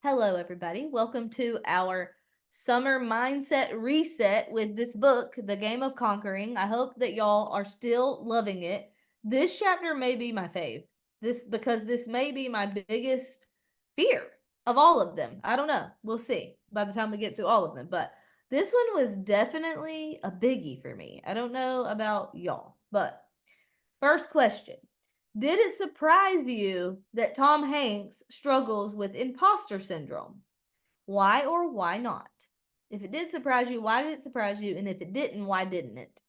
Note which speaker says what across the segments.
Speaker 1: Hello, everybody. Welcome to our summer mindset reset with this book, The Game of Conquering. I hope that y'all are still loving it. This chapter may be my fave. This may be my biggest fear of all of them. I don't know. We'll see by the time we get through all of them. But this one was definitely a biggie for me. I don't know about y'all, but first question. Did it surprise you that Tom Hanks struggles with imposter syndrome? Why or why not? If it did surprise you, why did it surprise you? And if it didn't, why didn't it?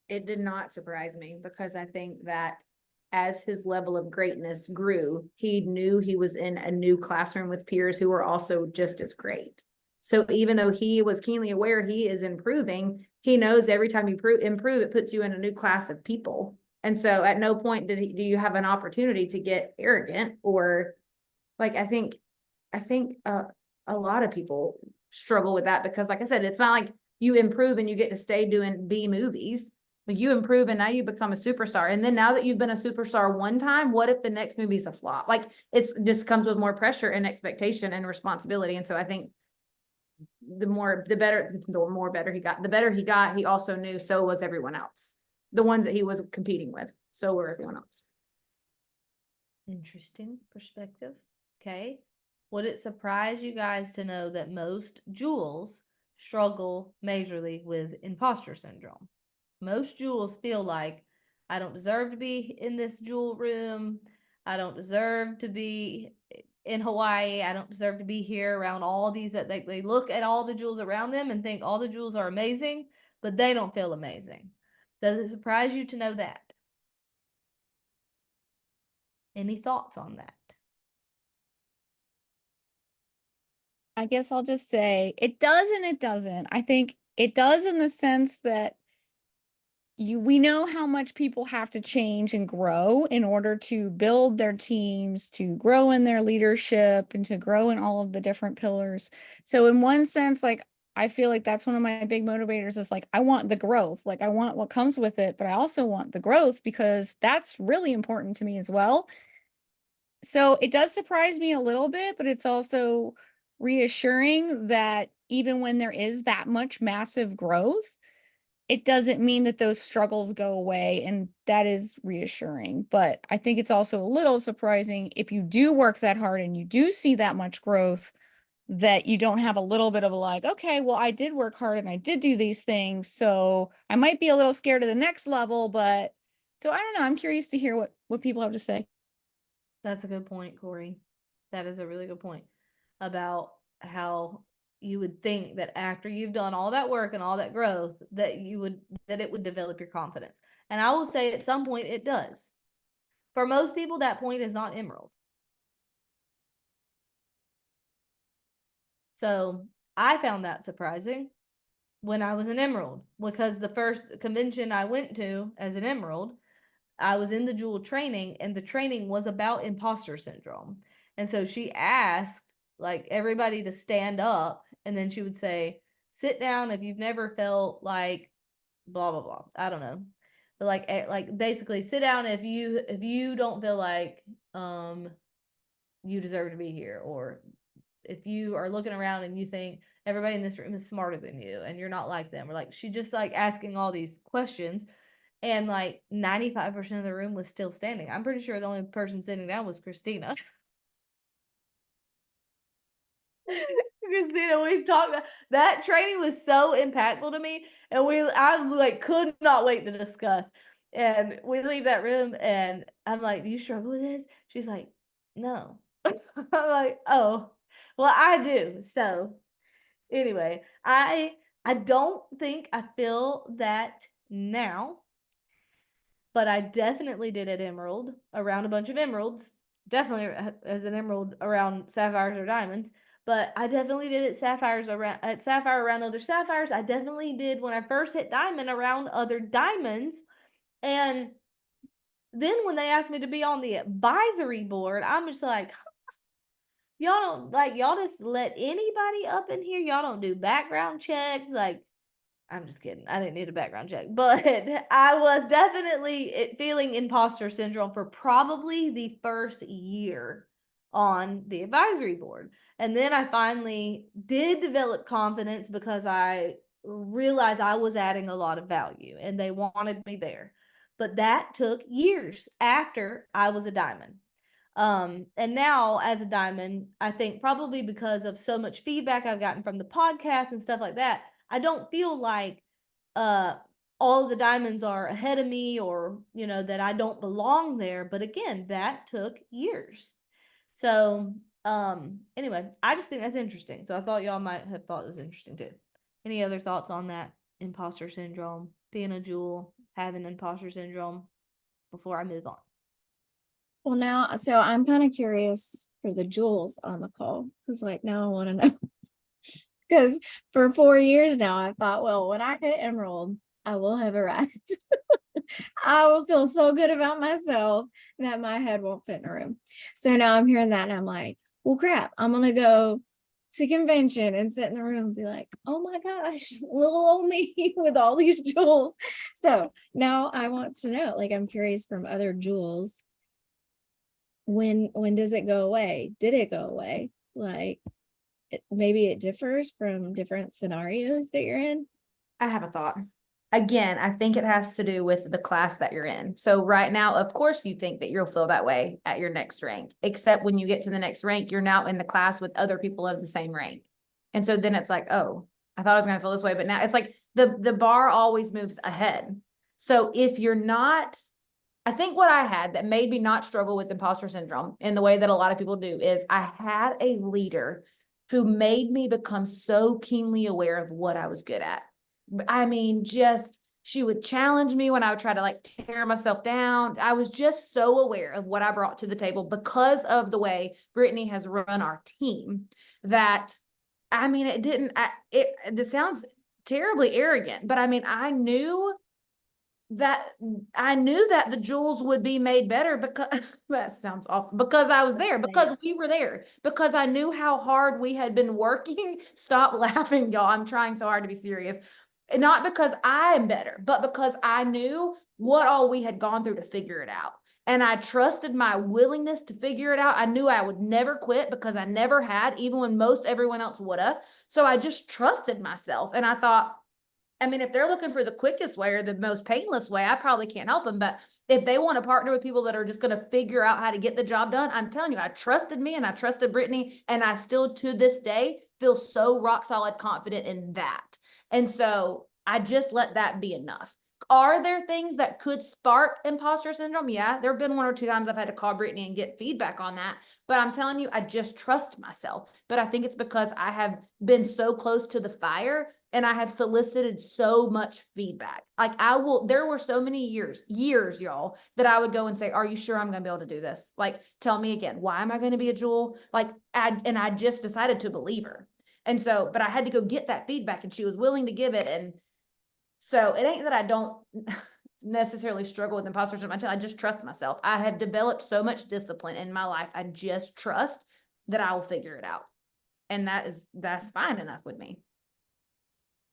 Speaker 2: It did not surprise me because I think that as his level of greatness grew, he knew he was in a new classroom with peers who were also just as great. So even though he was keenly aware he is improving, he knows every time you improve, it puts you in a new class of people. And so at no point do you have an opportunity to get arrogant or like I think a lot of people struggle with that because like I said, it's not like you improve and you get to stay doing B movies. Like you improve and now you become a superstar. And then now that you've been a superstar one time, what if the next movie's a flop? Like it's just comes with more pressure and expectation and responsibility. And so I think the better he got, he also knew so was everyone else. The ones that he was competing with, so were everyone else.
Speaker 1: Interesting perspective. Okay. Would it surprise you guys to know that most jewels struggle majorly with imposter syndrome? Most jewels feel like I don't deserve to be in this jewel room. I don't deserve to be in Hawaii. I don't deserve to be here around all these that they look at all the jewels around them and think all the jewels are amazing, but they don't feel amazing. Does it surprise you to know that? Any thoughts on that?
Speaker 3: I guess I'll just say it does and it doesn't. I think it does in the sense that we know how much people have to change and grow in order to build their teams, to grow in their leadership, and to grow in all of the different pillars. So in one sense, like I feel like that's one of my big motivators is like I want the growth. Like I want what comes with it, but I also want the growth because that's really important to me as well. So it does surprise me a little bit, but it's also reassuring that even when there is that much massive growth, it doesn't mean that those struggles go away. And that is reassuring. But I think it's also a little surprising if you do work that hard and you do see that much growth, that you don't have a little bit of a like, okay, well, I did work hard and I did do these things. So I might be a little scared of the next level, but so I don't know. I'm curious to hear what people have to say.
Speaker 1: That's a good point, Corey. That is a really good point about how you would think that after you've done all that work and all that growth that it would develop your confidence. And I will say at some point it does. For most people that point is not emerald. So, I found that surprising when I was an emerald because the first convention I went to as an emerald, I was in the jewel training and the training was about imposter syndrome. And so she asked like everybody to stand up and then she would say, sit down if you've never felt like blah blah blah. I don't know. But like basically sit down if you don't feel like you deserve to be here, or if you are looking around and you think everybody in this room is smarter than you and you're not like them, or like she just like asking all these questions, and like 95% of the room was still standing. I'm pretty sure the only person sitting down was Christina. Christina, we talked. That training was so impactful to me, and I like could not wait to discuss. And we leave that room, and I'm like, "Do you struggle with this?" She's like, "No." I'm like, "Oh, well, I do." So anyway, I don't think I feel that now, but I definitely did at Emerald around a bunch of emeralds. Definitely as an emerald around sapphires or diamonds. But I definitely did at sapphire around other sapphires. I definitely did when I first hit diamond around other diamonds. And then when they asked me to be on the advisory board, I'm just like, y'all don't like y'all just let anybody up in here. Y'all don't do background checks. Like I'm just kidding. I didn't need a background check, but I was definitely feeling imposter syndrome for probably the first year on the advisory board. And then I finally did develop confidence because I realized I was adding a lot of value and they wanted me there. But that took years after I was a diamond. And now as a diamond, I think probably because of so much feedback I've gotten from the podcast and stuff like that, I don't feel like uh all of the diamonds are ahead of me or, that I don't belong there. But again, that took years. So, anyway, I just think that's interesting. So I thought y'all might have thought it was interesting too. Any other thoughts on that imposter syndrome, being a jewel, having imposter syndrome before I move on?
Speaker 3: Well, now, so I'm kind of curious for the jewels on the call, because like now I want to know. Because for 4 years now, I thought, well, when I hit Emerald, I will have arrived. I will feel so good about myself that my head won't fit in a room. So now I'm hearing that and I'm like, well, crap, I'm going to go to convention and sit in the room and be like, oh my gosh, little old me with all these jewels. So now I want to know, like, I'm curious from other jewels, when does it go away? Did it go away? Like, maybe it differs from different scenarios that you're in.
Speaker 2: I have a thought. Again, I think it has to do with the class that you're in. So right now, of course, you think that you'll feel that way at your next rank, except when you get to the next rank, you're now in the class with other people of the same rank. And so then it's like, oh, I thought I was going to feel this way, but now it's like the bar always moves ahead. So if you're not, I think what I had that made me not struggle with imposter syndrome in the way that a lot of people do is I had a leader who made me become so keenly aware of what I was good at. I mean, just she would challenge me when I would try to like tear myself down. I was just so aware of what I brought to the table because of the way Brittany has run our team that, I mean, this sounds terribly arrogant, but I mean, that the jewels would be made better because that sounds awful, because I was there, because we were there, because I knew how hard we had been working. Stop laughing, y'all. I'm trying so hard to be serious. And not because I am better, but because I knew what all we had gone through to figure it out. And I trusted my willingness to figure it out. I knew I would never quit because I never had, even when most everyone else would have. So I just trusted myself. And I thought, I mean, if they're looking for the quickest way or the most painless way, I probably can't help them. But if they want to partner with people that are just going to figure out how to get the job done, I'm telling you, I trusted me and I trusted Brittany. And I still to this day feel so rock solid confident in that. And so I just let that be enough. Are there things that could spark imposter syndrome? Yeah, there have been 1 or 2 times I've had to call Brittany and get feedback on that. But I'm telling you, I just trust myself. But I think it's because I have been so close to the fire and I have solicited so much feedback. Like there were so many years, y'all, that I would go and say, are you sure I'm going to be able to do this? Like, tell me again, why am I going to be a jewel? Like, I just decided to believe her. And so, but I had to go get that feedback and she was willing to give it. And so it ain't that I don't necessarily struggle with imposter syndrome. I just trust myself. I have developed so much discipline in my life. I just trust that I will figure it out. And that's fine enough with me.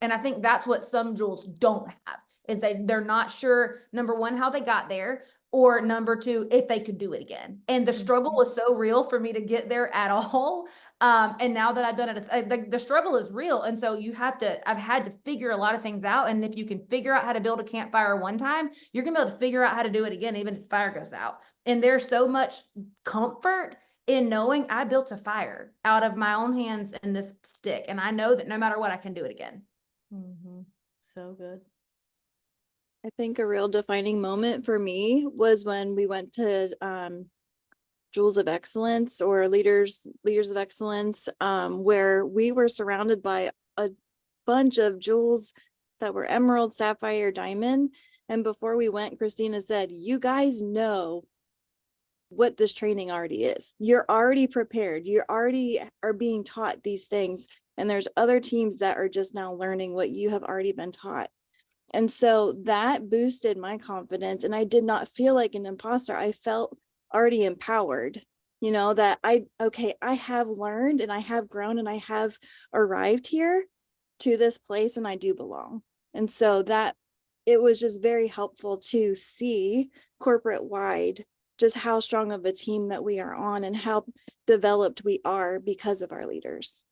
Speaker 2: And I think that's what some jewels don't have, is they're not sure, number one, how they got there, or number two, if they could do it again. And the struggle was so real for me to get there at all. And now that I've done it, the struggle is real. And so I've had to figure a lot of things out. And if you can figure out how to build a campfire one time, you're gonna be able to figure out how to do it again, even if the fire goes out. And there's so much comfort in knowing I built a fire out of my own hands and this stick. And I know that no matter what, I can do it again.
Speaker 1: Mm-hmm. So good.
Speaker 4: I think a real defining moment for me was when we went to Jewels of Excellence, or Leaders of Excellence, where we were surrounded by a bunch of jewels that were emerald, sapphire, diamond. And before we went, Christina said, you guys know what this training already is. You're already prepared. You already are being taught these things. And there's other teams that are just now learning what you have already been taught. And so that boosted my confidence. And I did not feel like an imposter. I felt already empowered, that I have learned and I have grown and I have arrived here to this place and I do belong. And so that it was just very helpful to see corporate wide just how strong of a team that we are on and how developed we are because of our leaders.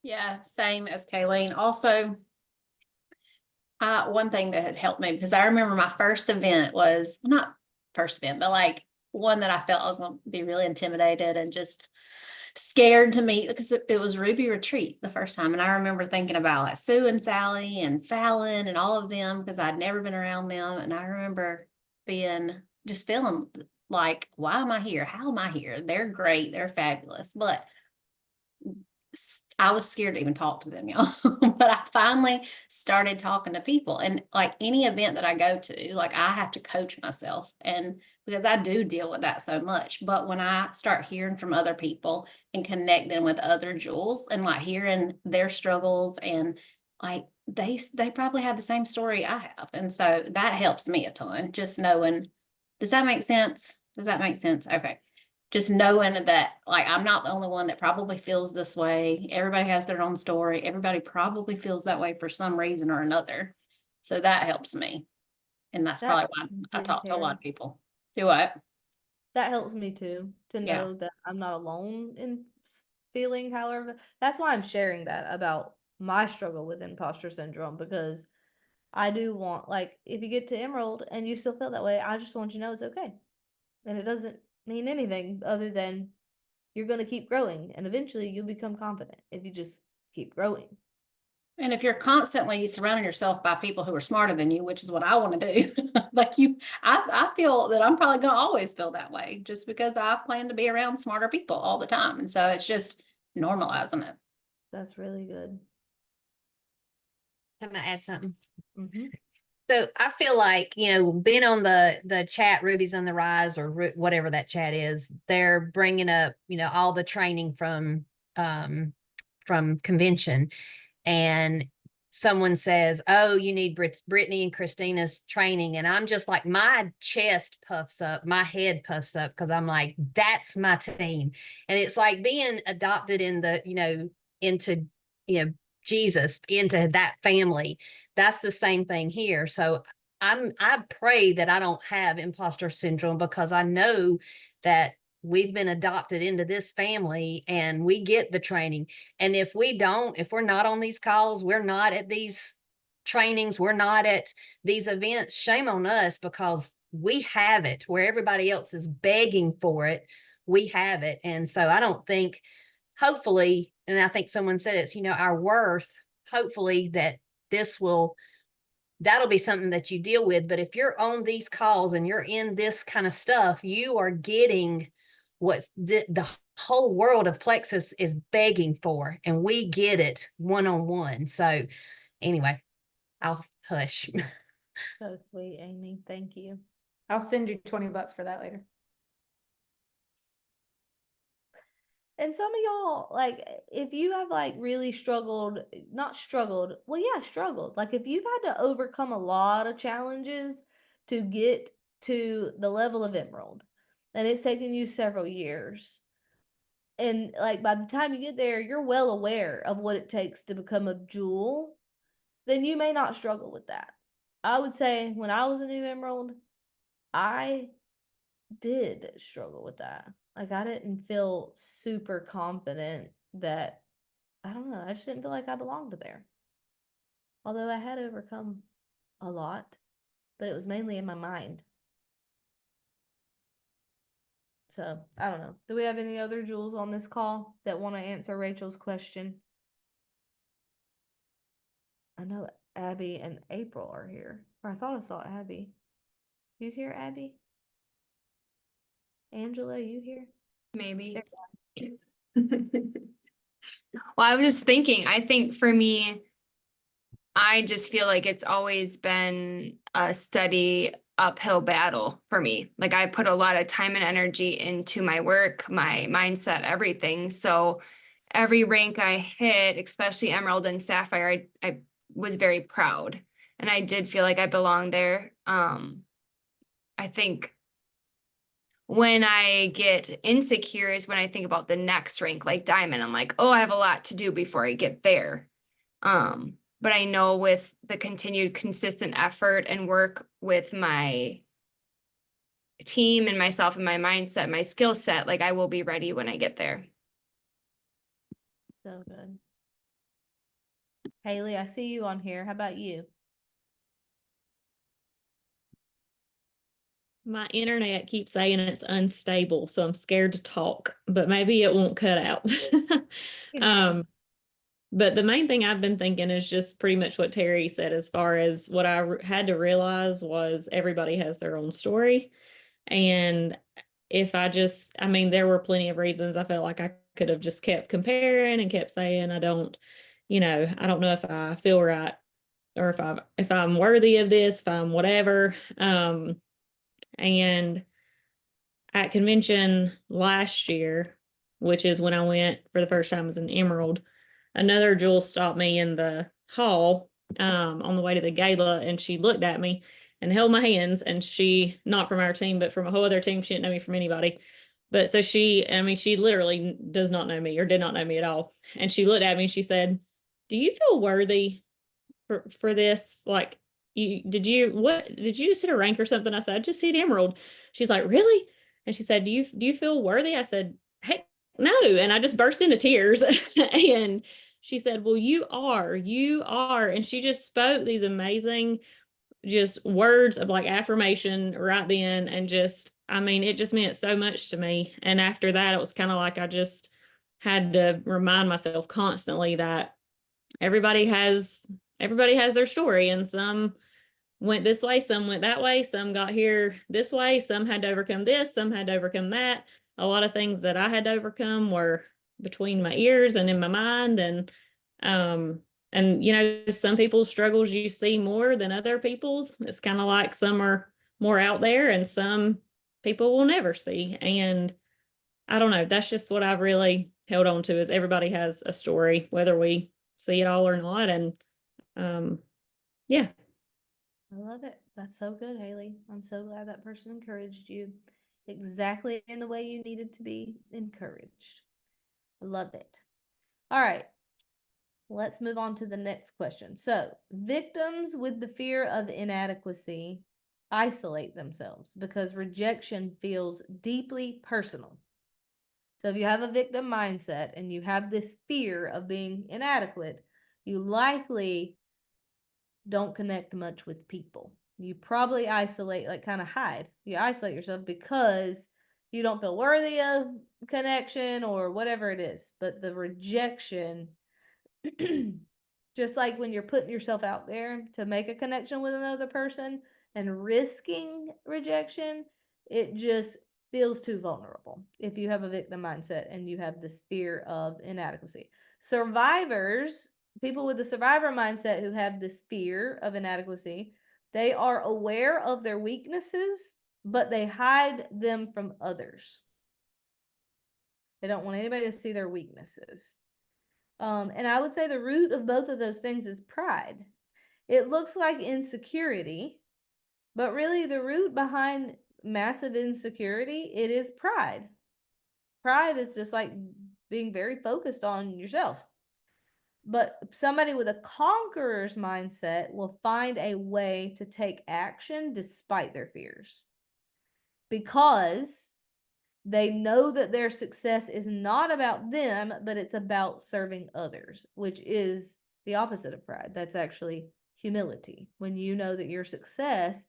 Speaker 5: Yeah, same as Kayleen. Also, one thing that has helped me, because I remember my first event was not first event, but like one that I felt I was going to be really intimidated and just scared to meet, because it was Ruby Retreat the first time. And I remember thinking about like Sue and Sally and Fallon and all of them, because I'd never been around them. And I remember just feeling like, why am I here? How am I here? They're great. They're fabulous. But I was scared to even talk to them, y'all. But I finally started talking to people, and like any event that I go to, like I have to coach myself, and because I do deal with that so much. But when I start hearing from other people and connecting with other Jules and like hearing their struggles, and like they probably have the same story I have. And so that helps me a ton, just knowing. Does that make sense? Does that make sense? Okay. Just knowing that like I'm not the only one that probably feels this way. Everybody has their own story. Everybody probably feels that way for some reason or another. So that helps me. And that's probably why I talk to a lot of people. Do what?
Speaker 1: That helps me too, to
Speaker 5: Yeah.
Speaker 1: know that I'm not alone in feeling however. That's why I'm sharing that about my struggle with imposter syndrome, because I do want, like, if you get to Emerald and you still feel that way, I just want you to know it's okay. And it doesn't mean anything other than you're going to keep growing, and eventually you'll become confident if you just keep growing.
Speaker 5: And if you're constantly surrounding yourself by people who are smarter than you, which is what I want to do, like I feel that I'm probably going to always feel that way just because I plan to be around smarter people all the time. And so it's just normalizing it.
Speaker 1: That's really good.
Speaker 6: Can I add something?
Speaker 1: Mm-hmm.
Speaker 6: So I feel like, being on the chat, Ruby's on the Rise, or whatever that chat is, they're bringing up, all the training from convention, and someone says, oh, you need Brittany and Christina's training. And I'm just like, my chest puffs up, my head puffs up, because I'm like, that's my team. And it's like being adopted in into, Jesus, into that family. That's the same thing here. So I pray that I don't have imposter syndrome, because I know that we've been adopted into this family and we get the training. And if we're not on these calls, we're not at these trainings, we're not at these events, shame on us, because we have it where everybody else is begging for it. We have it. And so I don't think, hopefully, and I think someone said it's, our worth, hopefully that'll be something that you deal with. But if you're on these calls and you're in this kind of stuff, you are getting what the whole world of Plexus is begging for, and we get it one-on-one. So anyway, I'll hush.
Speaker 1: So sweet, Amy. Thank you.
Speaker 2: I'll send you $20 for that later.
Speaker 1: And some of y'all, like, if you have like really struggled, not struggled, well, yeah, struggled. Like, if you've had to overcome a lot of challenges to get to the level of Emerald, and it's taken you several years, and like by the time you get there, you're well aware of what it takes to become a jewel, then you may not struggle with that. I would say when I was a new Emerald, I did struggle with that. Like, I didn't feel super confident that, I don't know, I just didn't feel like I belonged there. Although I had overcome a lot, but it was mainly in my mind. So, I don't know. Do we have any other Jules on this call that want to answer Rachel's question? I know Abby and April are here. Or I thought I saw Abby. You here, Abby? Angela, you here?
Speaker 7: Maybe. Well, I was just thinking, I think for me, I just feel like it's always been a steady uphill battle for me. Like I put a lot of time and energy into my work, my mindset, everything. So every rank I hit, especially Emerald and Sapphire, I was very proud. And I did feel like I belonged there. I think when I get insecure is when I think about the next rank, like Diamond. I'm like, oh, I have a lot to do before I get there. but I know with the continued consistent effort and work with my team and myself and my mindset, my skill set, like I will be ready when I get there.
Speaker 1: So good. Haley, I see you on here. How about you?
Speaker 8: My internet keeps saying it's unstable, so I'm scared to talk, but maybe it won't cut out. um, but the main thing I've been thinking is just pretty much what Terry said, as far as what I had to realize was everybody has their own story. And if I mean, there were plenty of reasons I felt like I could have just kept comparing and kept saying, I don't know if I feel right, or if I'm worthy of this, if I'm whatever. And at convention last year, which is when I went for the first time as an Emerald, another Jewel stopped me in the hall on the way to the gala, and she looked at me and held my hands. And she, not from our team, but from a whole other team, she didn't know me from anybody. But so she literally does not know me or did not know me at all. And she looked at me and she said, "Do you feel worthy for this? Like, did you just hit a rank or something?" I said, "I just hit Emerald." She's like, "Really?" And she said, "Do you feel worthy?" I said, "Heck no." And I just burst into tears. And she said, "Well, you are." And she just spoke these amazing just words of like affirmation right then. And just, I mean, it just meant so much to me. And after that, it was kind of like I just had to remind myself constantly that everybody has everybody has their story, and some went this way, some went that way, some got here this way, some had to overcome this, some had to overcome that. A lot of things that I had to overcome were between my ears and in my mind. Um and some people's struggles you see more than other people's. It's kind of like some are more out there and some people will never see. And I don't know, that's just what I've really held on to, is everybody has a story, whether we see it all or not. And um yeah.
Speaker 1: I love it. That's so good, Haley. I'm so glad that person encouraged you exactly in the way you needed to be encouraged. I love it. All right. Let's move on to the next question. So, victims with the fear of inadequacy isolate themselves because rejection feels deeply personal. So, if you have a victim mindset and you have this fear of being inadequate, you likely don't connect much with people. You probably isolate, like kind of hide. You isolate yourself because you don't feel worthy of connection or whatever it is. But the rejection, just like when you're putting yourself out there to make a connection with another person and risking rejection, it just feels too vulnerable if you have a victim mindset and you have this fear of inadequacy. Survivors, people with the survivor mindset who have this fear of inadequacy, they are aware of their weaknesses, but they hide them from others. They don't want anybody to see their weaknesses. And I would say the root of both of those things is pride. It looks like insecurity, but really the root behind massive insecurity, it is pride. Pride is just like being very focused on yourself. But somebody with a conqueror's mindset will find a way to take action despite their fears, because they know that their success is not about them, but it's about serving others, which is the opposite of pride. That's actually humility, when you know that your success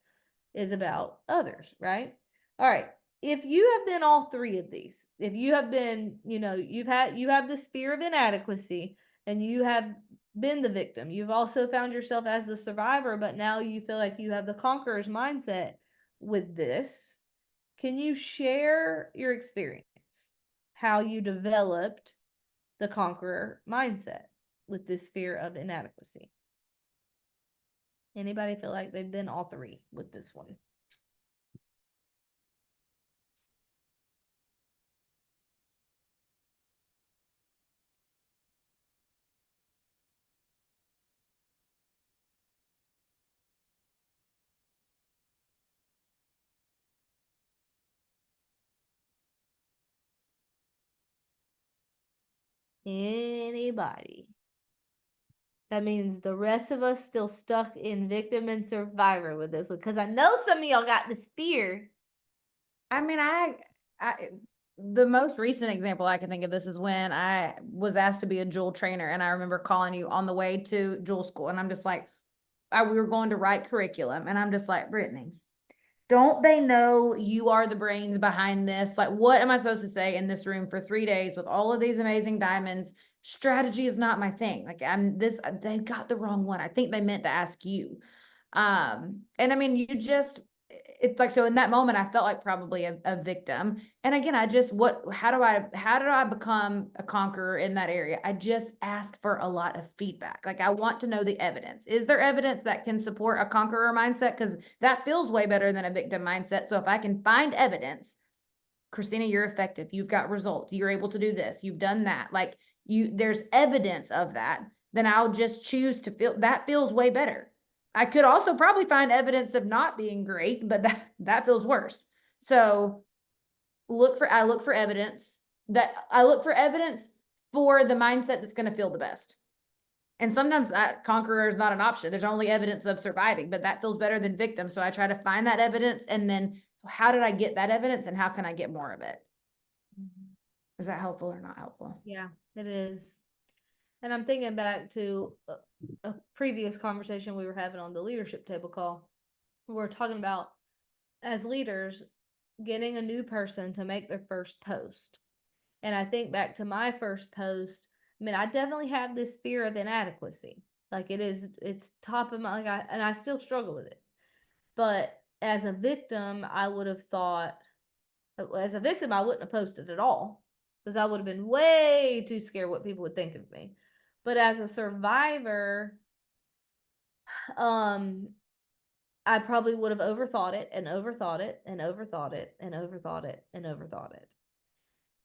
Speaker 1: is about others, right? All right. If you have been all three of these, if you have been, you have this fear of inadequacy and you have been the victim, you've also found yourself as the survivor, but now you feel like you have the conqueror's mindset with this. Can you share your experience, how you developed the conqueror mindset with this fear of inadequacy? Anybody feel like they've been all three with this one? Anybody? That means the rest of us still stuck in victim and survivor with this one. Because I know some of y'all got this fear.
Speaker 2: I mean, the most recent example I can think of this is when I was asked to be a Jewel trainer, and I remember calling you on the way to Jewel school, and I'm just like, we were going to write curriculum, and I'm just like, Brittany, don't they know you are the brains behind this? Like, what am I supposed to say in this room for 3 days with all of these amazing diamonds? Strategy is not my thing. Like, they got the wrong one. I think they meant to ask you. And I mean, it's like, so in that moment, I felt like probably a victim. And again, how did I become a conqueror in that area? I just asked for a lot of feedback. Like, I want to know the evidence. Is there evidence that can support a conqueror mindset? Because that feels way better than a victim mindset. So if I can find evidence, Christina, you're effective. You've got results. You're able to do this. You've done that. Like, there's evidence of that. Then I'll just choose to feel that feels way better. I could also probably find evidence of not being great, but that feels worse. So I look for evidence for the mindset that's going to feel the best. And sometimes that conqueror is not an option. There's only evidence of surviving, but that feels better than victim. So I try to find that evidence, and then how did I get that evidence, and how can I get more of it? Is that helpful or not helpful?
Speaker 1: Yeah, it is. And I'm thinking back to a previous conversation we were having on the leadership table call. We were talking about, as leaders, getting a new person to make their first post. And I think back to my first post. I mean, I definitely have this fear of inadequacy. Like, it's top of my, and I still struggle with it. But as a victim, I wouldn't have posted at all, because I would have been way too scared what people would think of me. But as a survivor, I probably would have overthought it and overthought it and overthought it and overthought it and overthought it.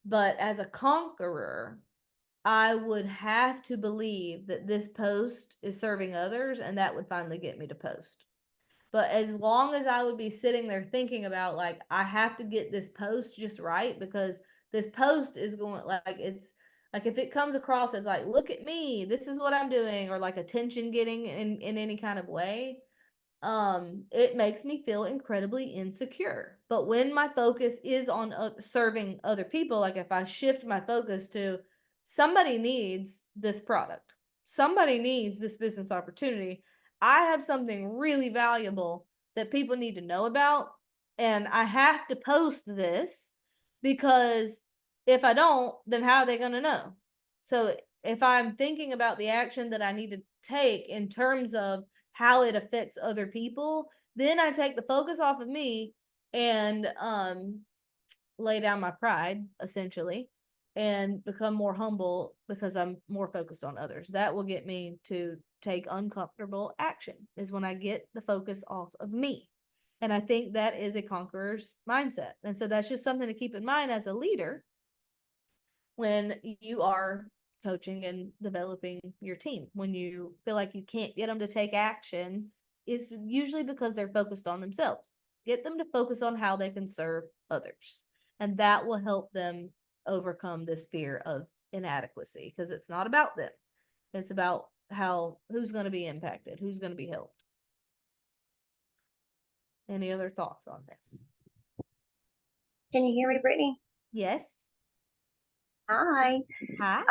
Speaker 1: But as a conqueror, I would have to believe that this post is serving others, and that would finally get me to post. But as long as I would be sitting there thinking about, like, I have to get this post just right, because this post is going, like, it's like, if it comes across as like, look at me, this is what I'm doing, or like attention getting in any kind of way, it makes me feel incredibly insecure. But when my focus is on serving other people, like if I shift my focus to, somebody needs this product, somebody needs this business opportunity, I have something really valuable that people need to know about, and I have to post this, because if I don't, then how are they going to know? So if I'm thinking about the action that I need to take in terms of how it affects other people, then I take the focus off of me and lay down my pride, essentially, and become more humble, because I'm more focused on others. That will get me to take uncomfortable action, is when I get the focus off of me. And I think that is a conqueror's mindset. And so that's just something to keep in mind as a leader when you are coaching and developing your team. When you feel like you can't get them to take action, is usually because they're focused on themselves. Get them to focus on how they can serve others, and that will help them overcome this fear of inadequacy, because it's not about them. It's about who's going to be impacted, who's going to be helped. Any other thoughts on this?
Speaker 9: Can you hear me, Brittany?
Speaker 1: Yes.
Speaker 9: Hi.
Speaker 1: Hi.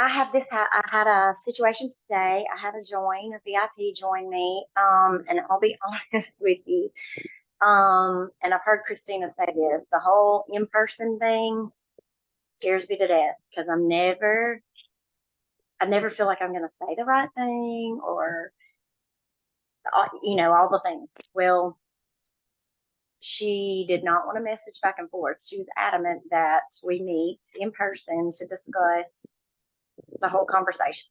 Speaker 9: I had a situation today. I had a VIP join me. And I'll be honest with you. And I've heard Christina say this, the whole in-person thing scares me to death, because I never feel like I'm going to say the right thing, or, all the things. Well, she did not want to message back and forth. She was adamant that we meet in person to discuss the whole conversation.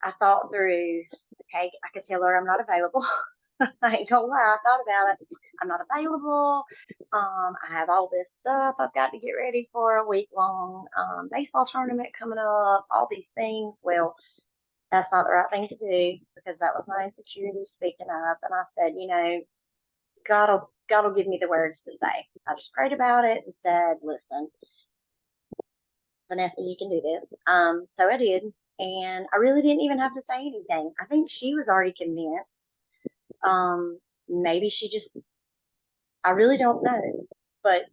Speaker 9: I thought through, okay, I could tell her I'm not available. I ain't gonna lie, I thought about it. I'm not available. I have all this stuff I've got to get ready for a week-long baseball tournament coming up, all these things. Well, that's not the right thing to do, because that was my insecurity speaking up. And I said, God will give me the words to say. I just prayed about it and said, listen, Vanessa, you can do this. So I did. And I really didn't even have to say anything. I think she was already convinced. Maybe she just, I really don't know. But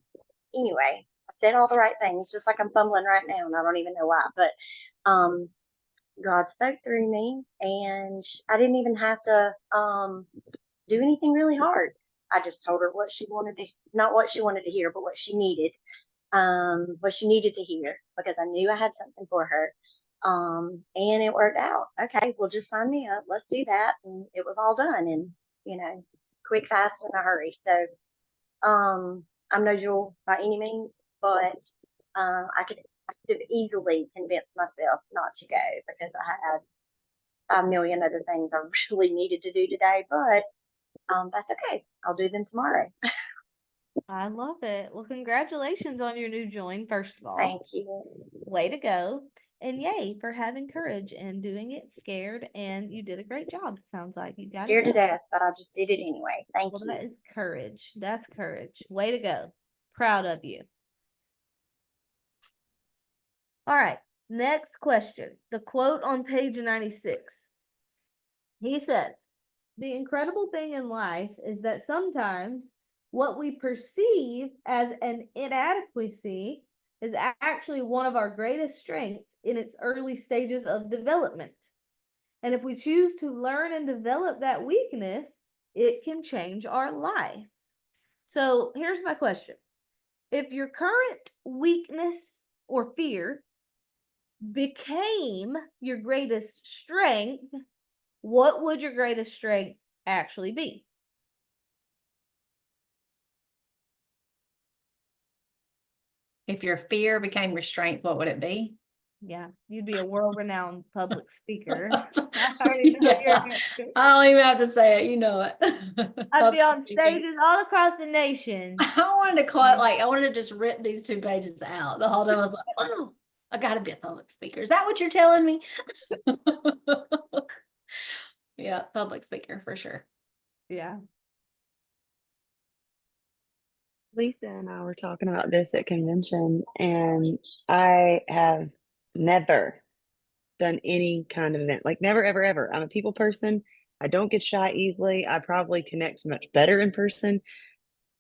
Speaker 9: anyway, I said all the right things, just like I'm fumbling right now, and I don't even know why. But God spoke through me, and I didn't even have to do anything really hard. I just told her what she wanted to, not what she wanted to hear, but what she needed to hear, because I knew I had something for her. And it worked out. Okay, well, just sign me up. Let's do that. And it was all done in, quick, fast, in a hurry. So, I'm no Jewel by any means, but I could have easily convinced myself not to go because I had a million other things I really needed to do today. But that's okay. I'll do them tomorrow.
Speaker 1: I love it. Well, congratulations on your new join, first of all.
Speaker 9: Thank you.
Speaker 1: Way to go. And yay for having courage and doing it scared. And you did a great job. Sounds like you got
Speaker 9: Scared
Speaker 1: it
Speaker 9: to
Speaker 1: done.
Speaker 9: death, but I just did it anyway. Thank
Speaker 1: Well,
Speaker 9: you.
Speaker 1: that is courage. That's courage. Way to go. Proud of you. All right. Next question. The quote on page 96. He says, the incredible thing in life is that sometimes what we perceive as an inadequacy is actually one of our greatest strengths in its early stages of development. And if we choose to learn and develop that weakness, it can change our life. So here's my question. If your current weakness or fear became your greatest strength, what would your greatest strength actually be?
Speaker 5: If your fear became your strength, what would it be?
Speaker 1: Yeah, you'd be a world-renowned public speaker. I already know your
Speaker 5: Yeah.
Speaker 1: answer.
Speaker 5: I don't even have to say it, you know it.
Speaker 1: I'd be on
Speaker 5: Public speaking.
Speaker 1: stages all across the nation.
Speaker 5: I wanted to I wanted to just rip these 2 pages out. The whole time I was like, oh, I gotta be a public speaker. Is that what you're telling me? Yeah, public speaker for sure.
Speaker 1: Yeah.
Speaker 10: Lisa and I were talking about this at convention, and I have never done any kind of event. Like never, ever, ever. I'm a people person. I don't get shy easily. I probably connect much better in person.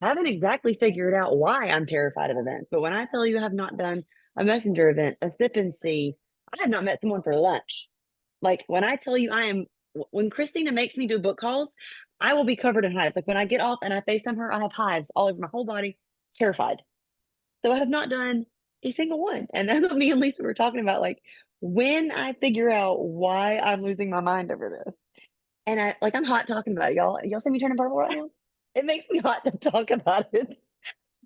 Speaker 10: I haven't exactly figured out why I'm terrified of events, but when I tell you I have not done a messenger event, a sip and see, I have not met someone for lunch. Like when I tell you when Christina makes me do book calls, I will be covered in hives. Like when I get off and I FaceTime her, I have hives all over my whole body, terrified. So I have not done a single one. And that's what me and Lisa were talking about. Like when I figure out why I'm losing my mind over this, and I'm hot talking about it, y'all. Y'all see me turning purple right now? It makes me hot to talk about it.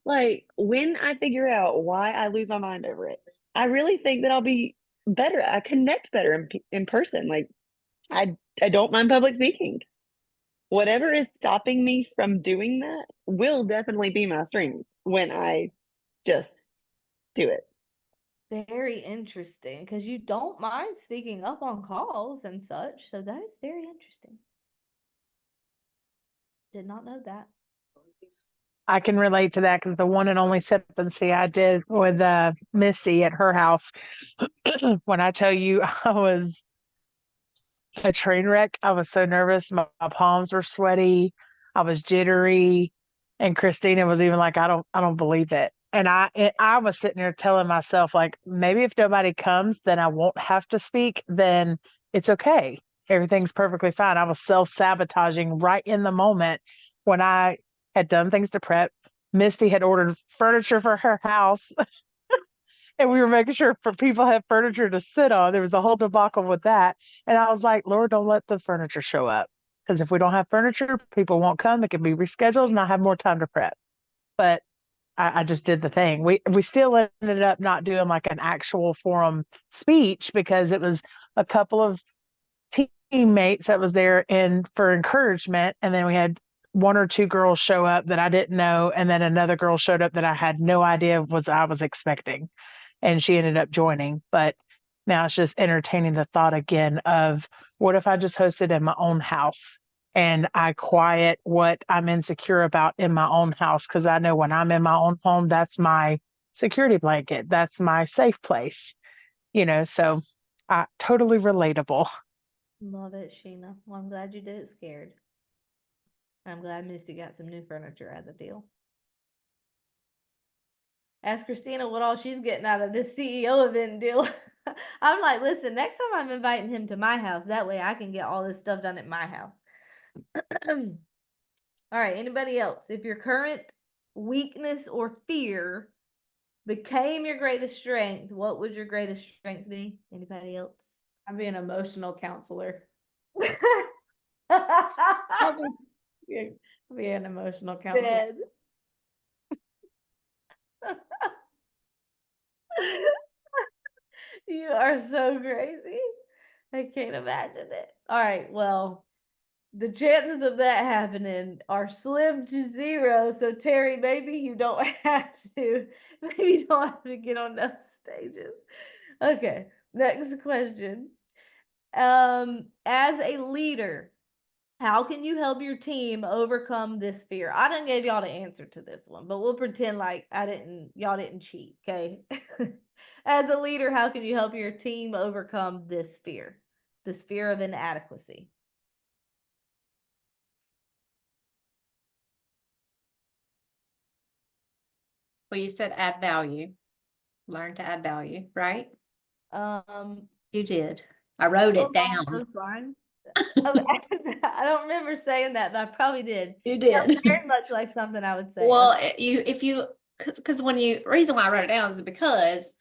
Speaker 10: Like when I figure out why I lose my mind over it, I really think that I'll be better. I connect better in person. Like I don't mind public speaking. Whatever is stopping me from doing that will definitely be my strength when I just do it.
Speaker 1: Very interesting, because you don't mind speaking up on calls and such. So that is very interesting. Did not know that.
Speaker 11: I can relate to that because the one and only sip and see I did with Misty at her house. When I tell you I was a train wreck, I was so nervous. My palms were sweaty. I was jittery. And Christina was even like, I don't believe it. And I was sitting there telling myself, like, maybe if nobody comes, then I won't have to speak. Then it's okay. Everything's perfectly fine. I was self-sabotaging right in the moment when I had done things to prep. Misty had ordered furniture for her house. And we were making sure for people have furniture to sit on. There was a whole debacle with that. And I was like, Lord, don't let the furniture show up. Because if we don't have furniture, people won't come. It can be rescheduled and I have more time to prep. But I just did the thing. We still ended up not doing like an actual forum speech because it was a couple of teammates that was there for encouragement. And then we had 1 or 2 girls show up that I didn't know. And then another girl showed up that I had no idea I was expecting. And she ended up joining. But now it's just entertaining the thought again of what if I just hosted in my own house and I quiet what I'm insecure about in my own house? Because I know when I'm in my own home, that's my security blanket. That's my safe place, so totally relatable.
Speaker 1: Love it, Sheena. Well, I'm glad you did it scared. I'm glad Misty got some new furniture out of the deal. Ask Christina what all she's getting out of this CEO event deal. I'm like, listen, next time I'm inviting him to my house. That way I can get all this stuff done at my house. All right, anybody else? If your current weakness or fear became your greatest strength, what would your greatest strength be? Anybody else?
Speaker 2: I'd be an emotional counselor.
Speaker 1: I'll
Speaker 2: Be an emotional counselor.
Speaker 1: You are so crazy. I can't imagine it. All right, well, the chances of that happening are slim to zero. So Terry, maybe you don't have to. Maybe you don't have to get on those stages. Okay, next question. As a leader, how can you help your team overcome this fear? I didn't give y'all the answer to this one, but we'll pretend like y'all didn't cheat, okay? As a leader, how can you help your team overcome this fear of inadequacy?
Speaker 5: Well, you said add value. Learn to add value, right? You did. I wrote it down.
Speaker 1: So fine. I don't remember saying that, but I probably did.
Speaker 5: You
Speaker 1: Sounds
Speaker 5: did.
Speaker 1: very much like something I would say.
Speaker 5: Well,
Speaker 1: Okay.
Speaker 5: because reason why I wrote it down is because,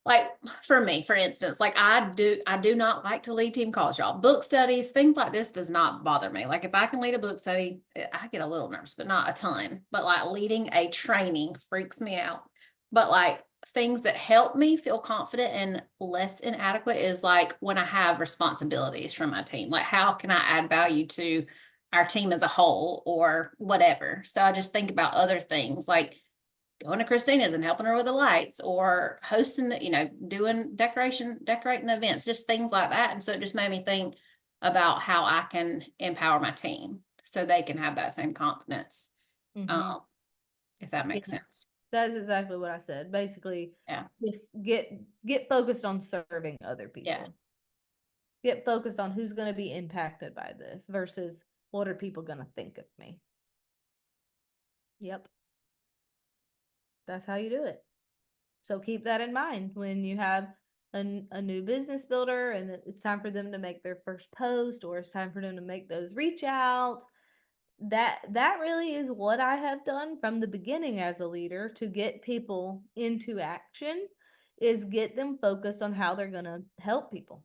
Speaker 5: like, for me, for instance, like I do not like to lead team calls, y'all. Book studies, things like this does not bother me. Like if I can lead a book study, I get a little nervous, but not a ton. But like leading a training freaks me out. But like things that help me feel confident and less inadequate is like when I have responsibilities from my team. Like how can I add value to our team as a whole or whatever? So I just think about other things like going to Christina's and helping her with the lights or hosting doing decorating the events, just things like that. And so it just made me think about how I can empower my team so they can have that same confidence. If that makes sense.
Speaker 1: That's exactly what I said. Basically,
Speaker 5: yeah,
Speaker 1: just get focused on serving other people.
Speaker 5: Yeah.
Speaker 1: Get focused on who's going to be impacted by this versus what are people going to think of me. Yep. That's how you do it. So keep that in mind when you have a new business builder and it's time for them to make their first post or it's time for them to make those reach outs. That really is what I have done from the beginning as a leader to get people into action is get them focused on how they're going to help people.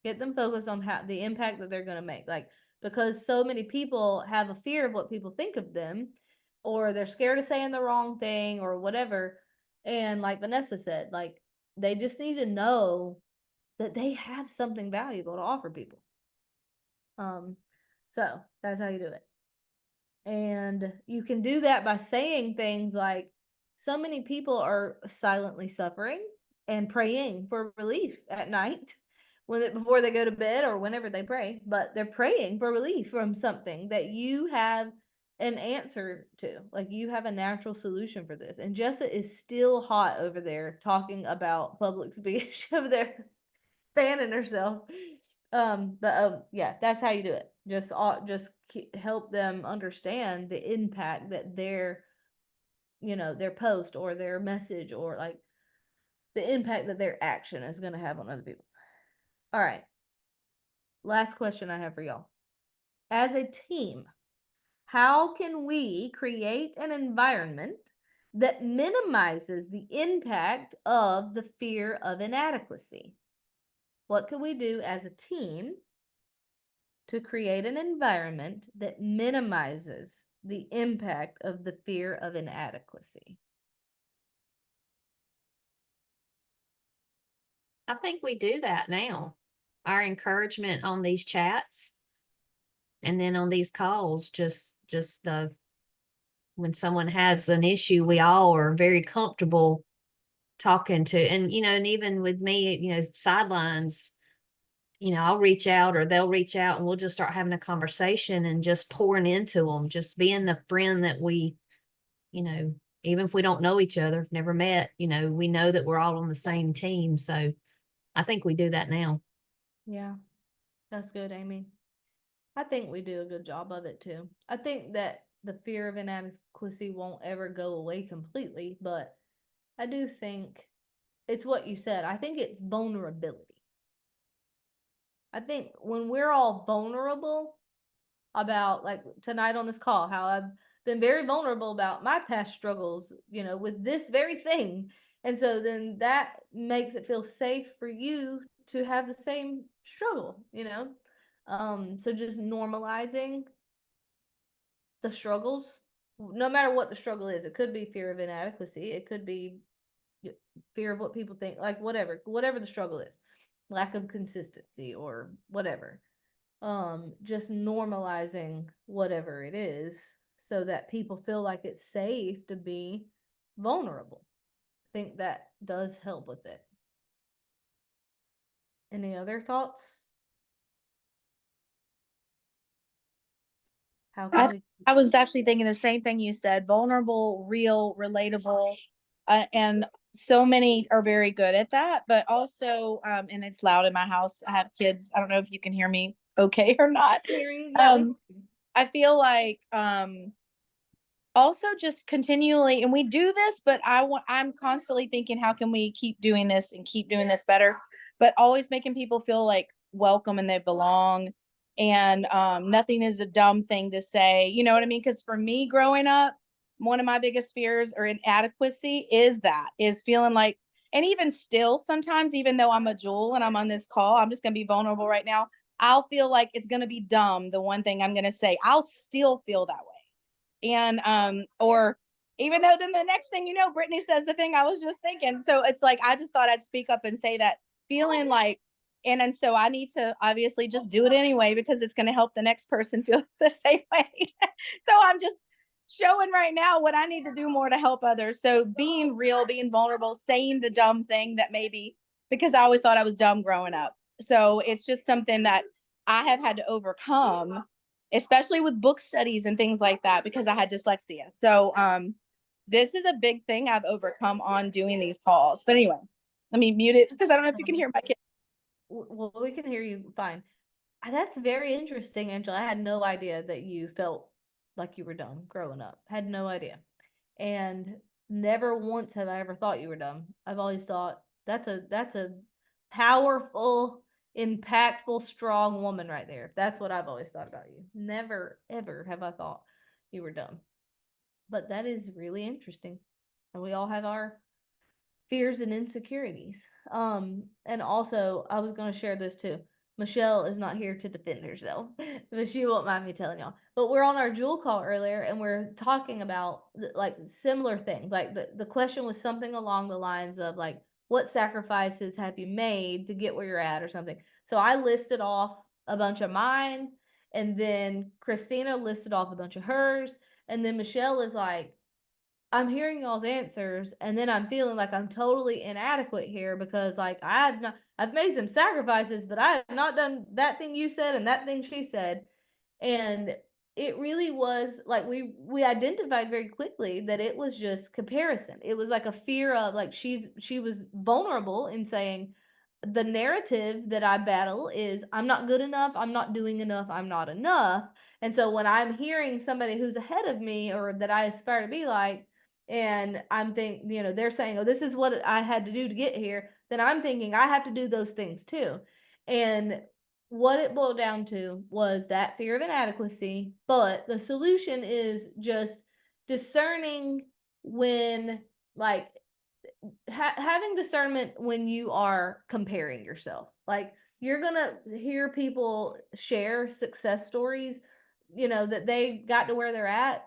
Speaker 1: Get them focused on how the impact that they're going to make. Like, because so many people have a fear of what people think of them, or they're scared of saying the wrong thing or whatever. And like Vanessa said, like, they just need to know that they have something valuable to offer people. So that's how you do it. And you can do that by saying things like, so many people are silently suffering and praying for relief at night before they go to bed or whenever they pray, but they're praying for relief from something that you have an answer to. Like you have a natural solution for this. And Jessa is still hot over there talking about public speech over there, fanning herself. Yeah, that's how you do it. Just help them understand the impact that their post or their message or like the impact that their action is going to have on other people. All right. Last question I have for y'all. As a team, how can we create an environment that minimizes the impact of the fear of inadequacy? What can we do as a team to create an environment that minimizes the impact of the fear of inadequacy?
Speaker 6: I think we do that now. Our encouragement on these chats and then on these calls, just when someone has an issue, we all are very comfortable talking to, and even with me, sidelines, I'll reach out or they'll reach out and we'll just start having a conversation and just pouring into them, just being the friend that we, even if we don't know each other, if never met, you know, we know that we're all on the same team. So I think we do that now.
Speaker 1: Yeah, that's good, Amy. I think we do a good job of it too. I think that the fear of inadequacy won't ever go away completely, but I do think it's what you said. I think it's vulnerability. I think when we're all vulnerable about, like tonight on this call, how I've been very vulnerable about my past struggles, you know, with this very thing. And so then that makes it feel safe for you to have the same struggle, you know? So just normalizing the struggles, no matter what the struggle is. It could be fear of inadequacy, it could be fear of what people think, like whatever the struggle is, lack of consistency or whatever. Just normalizing whatever it is so that people feel like it's safe to be vulnerable. I think that does help with it. Any other thoughts? How can we?
Speaker 12: I was actually thinking the same thing you said, vulnerable, real, relatable. And so many are very good at that, but also, and it's loud in my house. I have kids. I don't know if you can hear me okay or not. I feel like, also just continually, and we do this, but I'm constantly thinking, how can we keep doing this and keep doing this better? But always making people feel like welcome and they belong. And nothing is a dumb thing to say. You know what I mean? Because for me growing up, one of my biggest fears or inadequacy is feeling like, and even still sometimes, even though I'm a Jewel and I'm on this call, I'm just gonna be vulnerable right now. I'll feel like it's gonna be dumb, the one thing I'm gonna say. I'll still feel that way. And or even though then the next thing you know, Brittany says the thing I was just thinking. So it's like I just thought I'd speak up and say that, feeling like, and so I need to obviously just do it anyway because it's going to help the next person feel the same way. So I'm just showing right now what I need to do more to help others. So being real, being vulnerable, saying the dumb thing that maybe, because I always thought I was dumb growing up. So it's just something that I have had to overcome, especially with book studies and things like that, because I had dyslexia. So this is a big thing I've overcome on doing these calls. But anyway, let me mute it because I don't know if you can hear my kid.
Speaker 1: Well, we can hear you fine. That's very interesting, Angela. I had no idea that you felt like you were dumb growing up. Had no idea. And never once have I ever thought you were dumb. I've always thought that's a powerful, impactful, strong woman right there. That's what I've always thought about you. Never ever have I thought you were dumb. But that is really interesting. And we all have our fears and insecurities. And also I was going to share this too. Michelle is not here to defend herself, but she won't mind me telling y'all. But we're on our Jewel call earlier and we're talking about like similar things. Like the question was something along the lines of like, what sacrifices have you made to get where you're at or something? So I listed off a bunch of mine, and then Christina listed off a bunch of hers, and then Michelle is like, I'm hearing y'all's answers, and then I'm feeling like I'm totally inadequate here because like I've made some sacrifices, but I have not done that thing you said and that thing she said. And it really was like we identified very quickly that it was just comparison. It was like a fear of like she was vulnerable in saying the narrative that I battle is I'm not good enough, I'm not doing enough, I'm not enough. And so when I'm hearing somebody who's ahead of me or that I aspire to be like, and I'm thinking, you know, they're saying, oh, this is what I had to do to get here, then I'm thinking I have to do those things too. And what it boiled down to was that fear of inadequacy, but the solution is just discerning when, like, having discernment when you are comparing yourself. Like, you're gonna hear people share success stories, you know, that they got to where they're at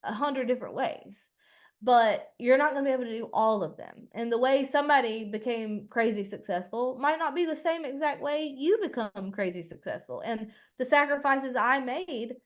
Speaker 1: 100 different ways, but you're not going to be able to do all of them. And the way somebody became crazy successful might not be the same exact way you become crazy successful. And the sacrifices I made,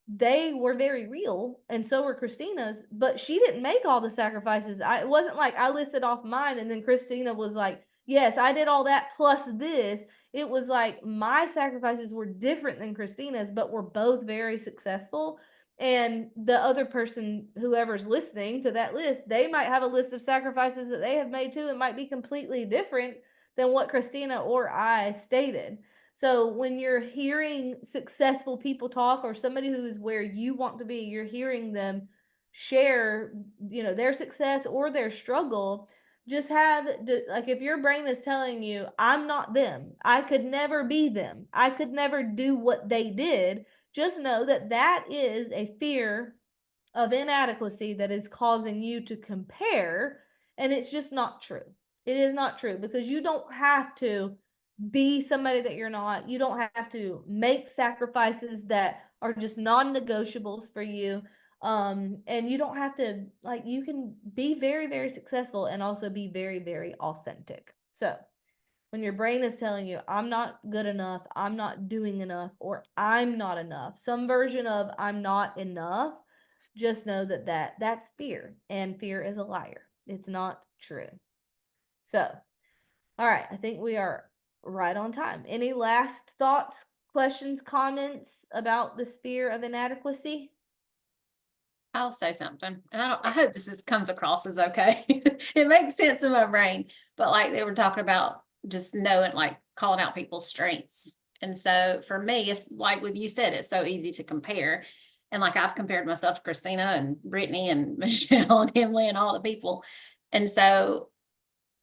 Speaker 1: they were very real, and so were Christina's, but she didn't make all the sacrifices. It wasn't like I listed off mine and then Christina was like, yes, I did all that plus this. It was like my sacrifices were different than Christina's, but were both very successful. And the other person, whoever's listening to that list, they might have a list of sacrifices that they have made too. It might be completely different than what Christina or I stated. So when you're hearing successful people talk, or somebody who is where you want to be, you're hearing them share, their success or their struggle. Just have, like, if your brain is telling you, I'm not them, I could never be them, I could never do what they did, just know that that is a fear of inadequacy that is causing you to compare. And it's just not true. It is not true, because you don't have to be somebody that you're not. You don't have to make sacrifices that are just non-negotiables for you. And you don't have to, like, you can be very, very successful and also be very, very authentic. So when your brain is telling you, I'm not good enough, I'm not doing enough, or I'm not enough, some version of I'm not enough, just know that that's fear, and fear is a liar. It's not true. So, all right, I think we are right on time. Any last thoughts, questions, comments about the fear of inadequacy?
Speaker 5: I'll say something, and I hope comes across as okay. It makes sense in my brain, but like they were talking about just knowing, like calling out people's strengths. And so for me, it's like what you said, it's so easy to compare. And like I've compared myself to Christina and Brittany and Michelle and Emily and all the people. And so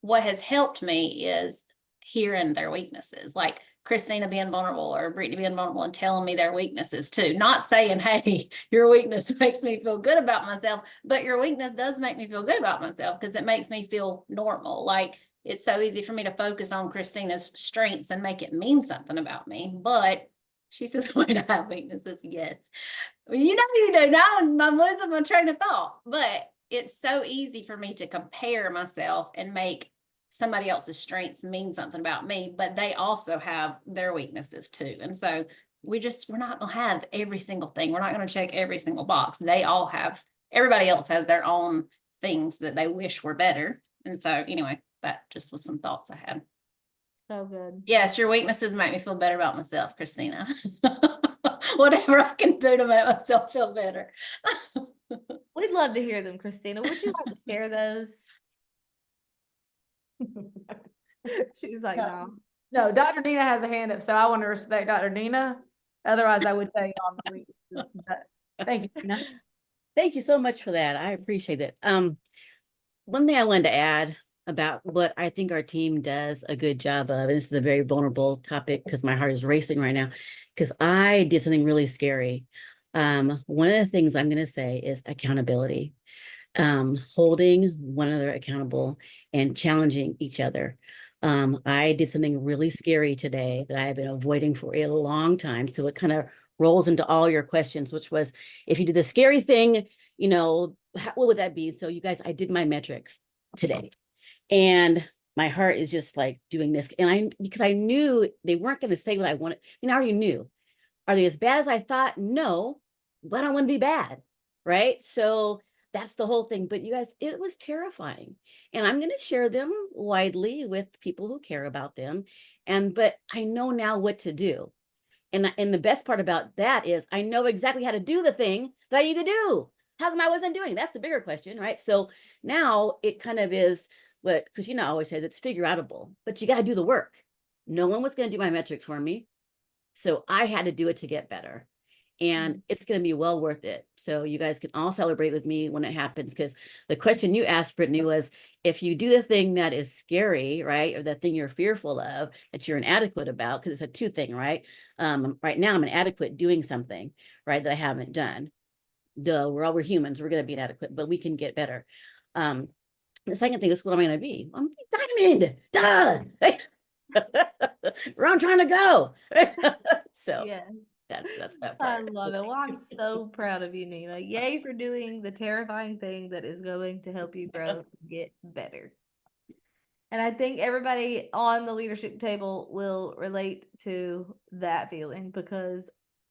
Speaker 5: what has helped me is hearing their weaknesses, like Christina being vulnerable or Brittany being vulnerable and telling me their weaknesses too. Not saying, hey, your weakness makes me feel good about myself, but your weakness does make me feel good about myself because it makes me feel normal. Like it's so easy for me to focus on Christina's strengths and make it mean something about me. But she says, wait, I have weaknesses. Yes. Well, you do. Now I'm losing my train of thought. But it's so easy for me to compare myself and make somebody else's strengths mean something about me, but they also have their weaknesses too. And so we're not going to have every single thing. We're not going to check every single box. Everybody else has their own things that they wish were better. And so anyway, that just was some thoughts I had.
Speaker 1: So good.
Speaker 5: Yes, your weaknesses make me feel better about myself, Christina. Whatever I can do to make myself feel better.
Speaker 1: We'd love to hear them, Christina. Would you like to share those? She's like, no.
Speaker 2: No, Dr. Nina has a hand up, so I want to respect Dr. Nina. Otherwise, I would tell you all my weaknesses. But thank you, Nina.
Speaker 13: Thank you so much for that. I appreciate it. One thing I wanted to add about what I think our team does a good job of, and this is a very vulnerable topic because my heart is racing right now, because I did something really scary. One of the things I'm going to say is accountability, holding one another accountable and challenging each other. I did something really scary today that I have been avoiding for a long time. So it kind of rolls into all your questions, which was, if you do the scary thing, what would that be? So you guys, I did my metrics today, and my heart is just like doing this. And because I knew they weren't going to say what I wanted. I already knew. Are they as bad as I thought? No, but I don't want to be bad. Right. So that's the whole thing. But you guys, it was terrifying. And I'm going to share them widely with people who care about them. But I know now what to do. And the best part about that is I know exactly how to do the thing that I need to do. How come I wasn't doing? That's the bigger question, right? So now it kind of is what Christina always says, it's figure outable, but you got to do the work. No one was going to do my metrics for me. So I had to do it to get better. And it's going to be well worth it. So you guys can all celebrate with me when it happens. Because the question you asked, Brittany, was if you do the thing that is scary, right? Or the thing you're fearful of, that you're inadequate about, because it's a two thing, right? Right now I'm inadequate doing something, right, that I haven't done. We're humans, we're going to be inadequate, but we can get better. The second thing is, what am I going to be? I'm diamond. Duh. Where I'm trying to go. So
Speaker 1: yes.
Speaker 13: That's that
Speaker 1: I
Speaker 13: part.
Speaker 1: love it. Well, I'm so proud of you, Nina. Yay for doing the terrifying thing that is going to help you grow and get better. And I think everybody on the leadership table will relate to that feeling, because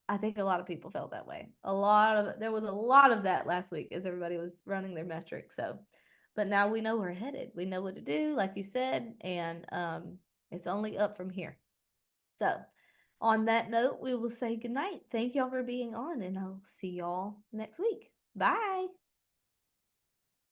Speaker 1: I think a lot of people felt that way. There was a lot of that last week as everybody was running their metrics. So, but now we know we're headed. We know what to do, like you said, and it's only up from here. So, On that note, we will say goodnight. Thank y'all for being on, and I'll see y'all next week. Bye.